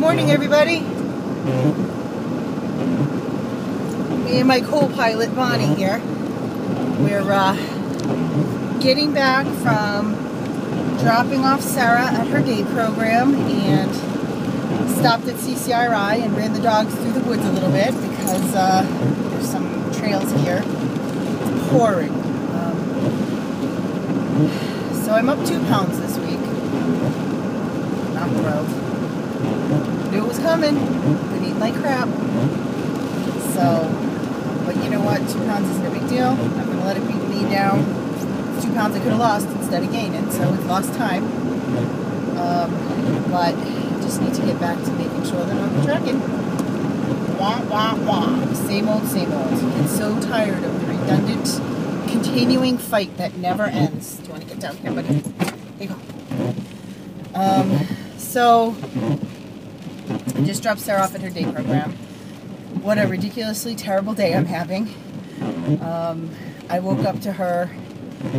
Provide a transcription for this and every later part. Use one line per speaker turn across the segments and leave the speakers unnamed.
morning, everybody. Me and my co-pilot Bonnie here. We're getting back from dropping off Sarah at her day program and stopped at CCRI and ran the dogs through the woods a little bit because there's some trails here. It's pouring. So I'm up 2 pounds this week. Not thrilled. Knew it was coming. Been eating like crap. So, but you know what? 2 pounds isn't a big deal. I'm going to let it beat me down. It's 2 pounds I could have lost instead of gaining, so we've lost time. But I just need to get back to making sure that I'm tracking. Wah, wah, wah. Same old, same old. I'm so tired of the redundant, continuing fight that never ends. Do you want to get down here, buddy? Here you go. So, I just dropped Sarah off at her day program. What a ridiculously terrible day I'm having. I woke up to her,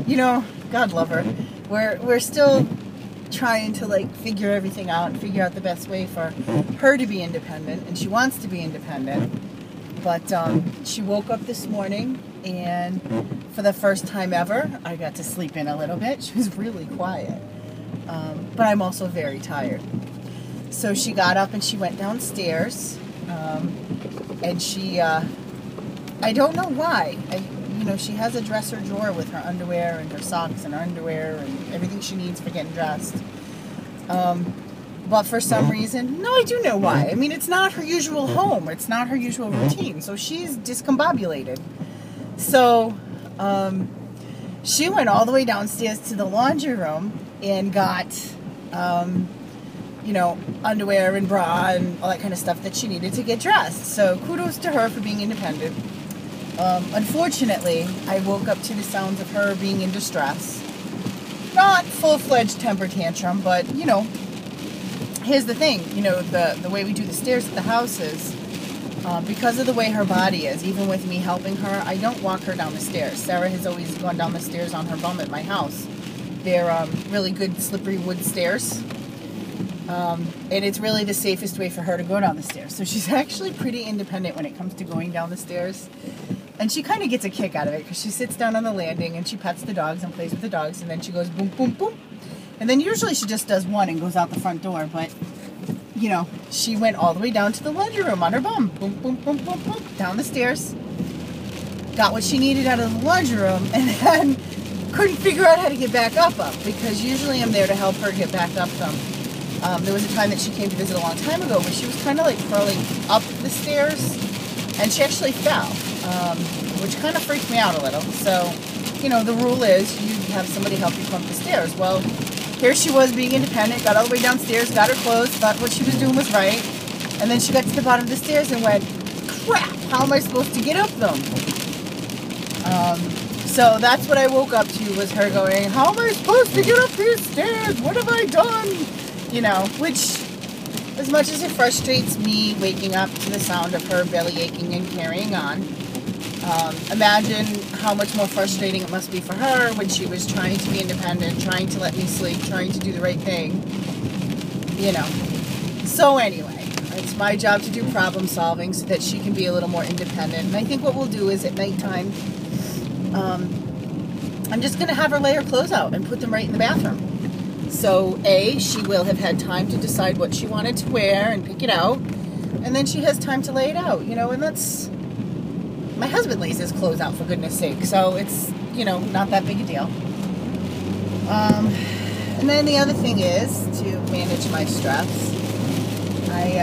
you know, God love her. We're still trying to like figure everything out and figure out the best way for her to be independent, and she wants to be independent. But she woke up this morning, and for the first time ever, I got to sleep in a little bit. She was really quiet, but I'm also very tired. So she got up and she went downstairs, and she, I don't know why, she has a dresser drawer with her underwear and her socks and her underwear and everything she needs for getting dressed. But for some reason, no, I do know why. I mean, it's not her usual home. It's not her usual routine. So she's discombobulated. So she went all the way downstairs to the laundry room and got, underwear and bra and all that kind of stuff that she needed to get dressed. So kudos to her for being independent. Unfortunately, I woke up to the sounds of her being in distress. Not full-fledged temper tantrum, but, here's the thing. The way we do the stairs at the house is, because of the way her body is, even with me helping her, I don't walk her down the stairs. Sarah has always gone down the stairs on her bum at my house. They're really good slippery wood stairs. And it's really the safest way for her to go down the stairs. So she's actually pretty independent when it comes to going down the stairs. And she kind of gets a kick out of it because she sits down on the landing and she pets the dogs and plays with the dogs, and then she goes boom, boom, boom. And then usually she just does one and goes out the front door. But, she went all the way down to the laundry room on her bum. Boom, boom, boom, boom, boom. Down the stairs. Got what she needed out of the laundry room, and then couldn't figure out how to get back up because usually I'm there to help her get back up them. There was a time that she came to visit a long time ago where she was kind of like crawling up the stairs, and she actually fell, which kind of freaked me out a little. So, the rule is you have somebody help you come up the stairs. Well, here she was being independent, got all the way downstairs, got her clothes, thought what she was doing was right, and then she got to the bottom of the stairs and went, crap, how am I supposed to get up them? So that's what I woke up to, was her going, how am I supposed to get up these stairs? What have I done? Which, as much as it frustrates me waking up to the sound of her belly aching and carrying on, imagine how much more frustrating it must be for her when she was trying to be independent, trying to let me sleep, trying to do the right thing, So anyway, it's my job to do problem solving so that she can be a little more independent. And I think what we'll do is at nighttime, I'm just going to have her lay her clothes out and put them right in the bathroom. So, she will have had time to decide what she wanted to wear and pick it out. And then she has time to lay it out, and that's... My husband lays his clothes out, for goodness sake. So, it's, not that big a deal. And then the other thing is, to manage my stress, I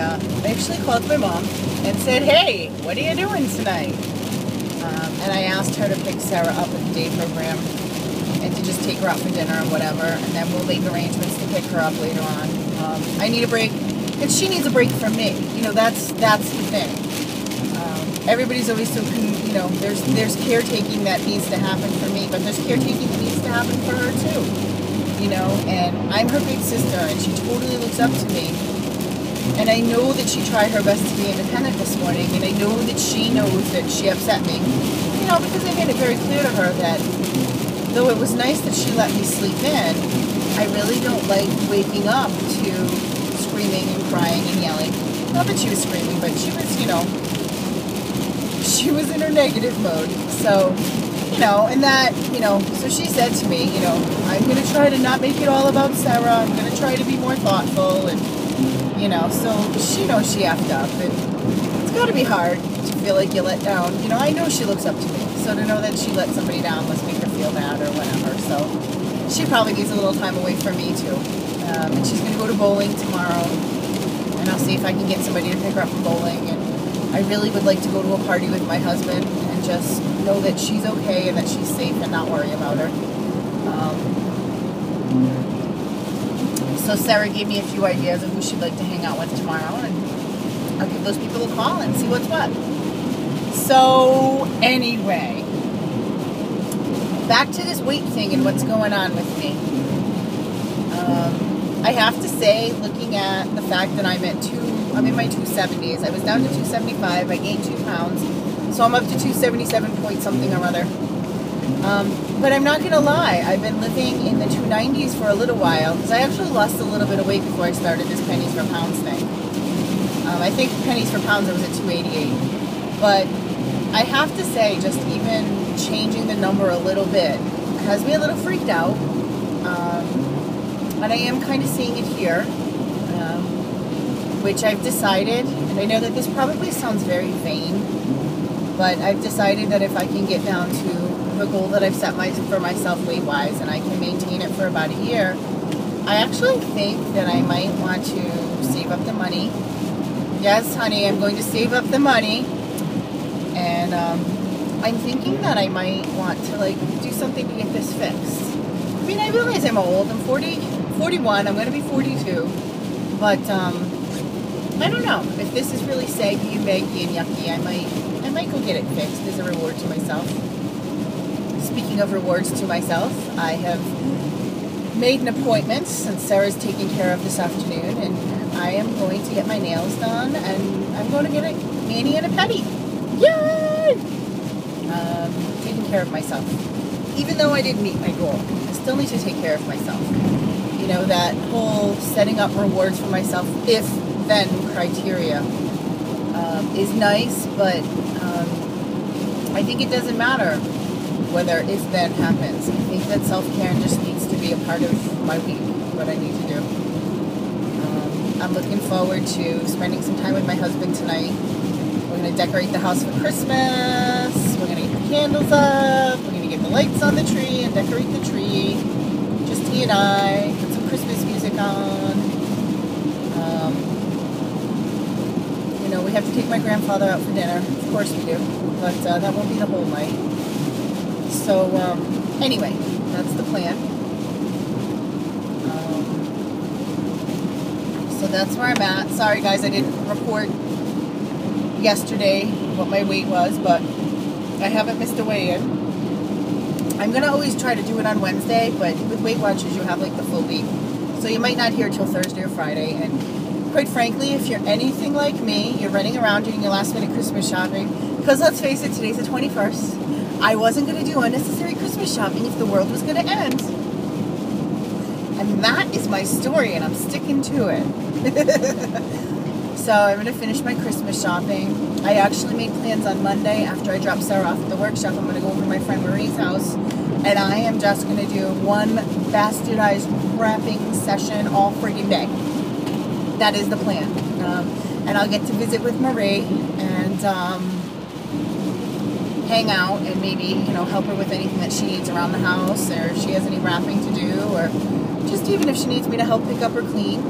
actually called my mom and said, hey, what are you doing tonight? And I asked her to pick Sarah up at the day program and to just take her out for dinner or whatever, and then we'll make arrangements to pick her up later on. I need a break, and she needs a break from me. That's the thing. Everybody's always so, there's caretaking that needs to happen for me, but there's caretaking that needs to happen for her too. And I'm her big sister, and she totally looks up to me. And I know that she tried her best to be independent this morning, and I know that she knows that she upset me. Because I made it very clear to her that though it was nice that she let me sleep in, I really don't like waking up to screaming and crying and yelling. Not that she was screaming, but she was, you know, she was in her negative mode. So, you know, and that, you know, so she said to me, you know, I'm going to try to not make it all about Sarah. I'm going to try to be more thoughtful. And, you know, so she knows she effed up. And it's got to be hard to feel like you let down. You know, I know she looks up to me. So to know that she let somebody down must make her feel bad or whatever. So she probably needs a little time away from me too. And she's going to go to bowling tomorrow. And I'll see if I can get somebody to pick her up from bowling. And I really would like to go to a party with my husband and just know that she's okay and that she's safe and not worry about her. So Sarah gave me a few ideas of who she'd like to hang out with tomorrow, and I'll give those people a call and see what's what. So anyway, back to this weight thing and what's going on with me. I have to say, looking at the fact that I'm in my 270s. I was down to 275. I gained 2 pounds. So I'm up to 277 point something or other. But I'm not going to lie. I've been living in the 290s for a little while because I actually lost a little bit of weight before I started this pennies for pounds thing. I think pennies for pounds I was at 288. But I have to say, just even changing the number a little bit has me a little freaked out. And I am kind of seeing it here. Which I've decided, and I know that this probably sounds very vain, but I've decided that if I can get down to the goal that I've set for myself weight-wise, and I can maintain it for about a year, I actually think that I might want to save up the money. Yes, honey, I'm going to save up the money, and I'm thinking that I might want to like do something to get this fixed. I mean, I realize I'm old. I'm 41. I'm going to be 42, but I don't know. If this is really saggy and baggy and yucky, I might go get it fixed as a reward to myself. Speaking of rewards to myself, I have made an appointment since Sarah's taking care of this afternoon, and I am going to get my nails done, and I'm going to get a mani and a pedi. Yay! Taking care of myself. Even though I didn't meet my goal, I still need to take care of myself. You know, that whole setting up rewards for myself if then criteria is nice, but I think it doesn't matter whether if then happens. I think that self-care just needs to be a part of my week, what I need to do. I'm looking forward to spending some time with my husband tonight. We're going to decorate the house for Christmas. We're going to get the candles up. We're going to get the lights on the tree and decorate the tree. Just he and I. Put some Christmas music on. You know, we have to take my grandfather out for dinner. Of course we do. But that won't be the whole night. So, anyway, that's the plan. So that's where I'm at. Sorry guys, I didn't report yesterday what my weight was, but I haven't missed a weigh-in. I'm going to always try to do it on Wednesday, but with Weight Watchers you have like the full week. So you might not hear till Thursday or Friday. And quite frankly, if you're anything like me, you're running around doing your last minute Christmas shopping, because let's face it, today's the 21st. I wasn't going to do unnecessary Christmas shopping if the world was going to end. And that is my story, and I'm sticking to it. So I'm going to finish my Christmas shopping. I actually made plans on Monday after I drop Sarah off at the workshop. I'm going to go over to my friend Marie's house, and I am just going to do one bastardized wrapping session all friggin' day. That is the plan. And I'll get to visit with Marie and hang out and maybe, you know, help her with anything that she needs around the house, or if she has any wrapping to do, or just even if she needs me to help pick up or clean,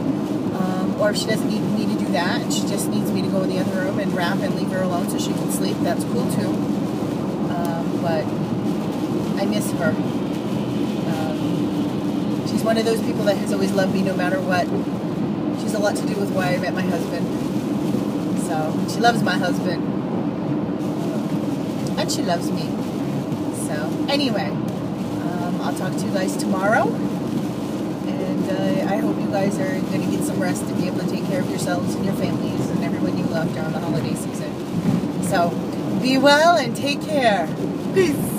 or if she doesn't need me to do that and she just needs me to go in the other room and wrap and leave her alone so she can sleep, that's cool too. But I miss her. She's one of those people that has always loved me no matter what. She's a lot to do with why I met my husband. So she loves my husband. And she loves me. So anyway, I'll talk to you guys tomorrow. And I hope you guys are going to get some rest and be able to take care of yourselves and your families and everyone you love during the holiday season. So be well and take care. Peace.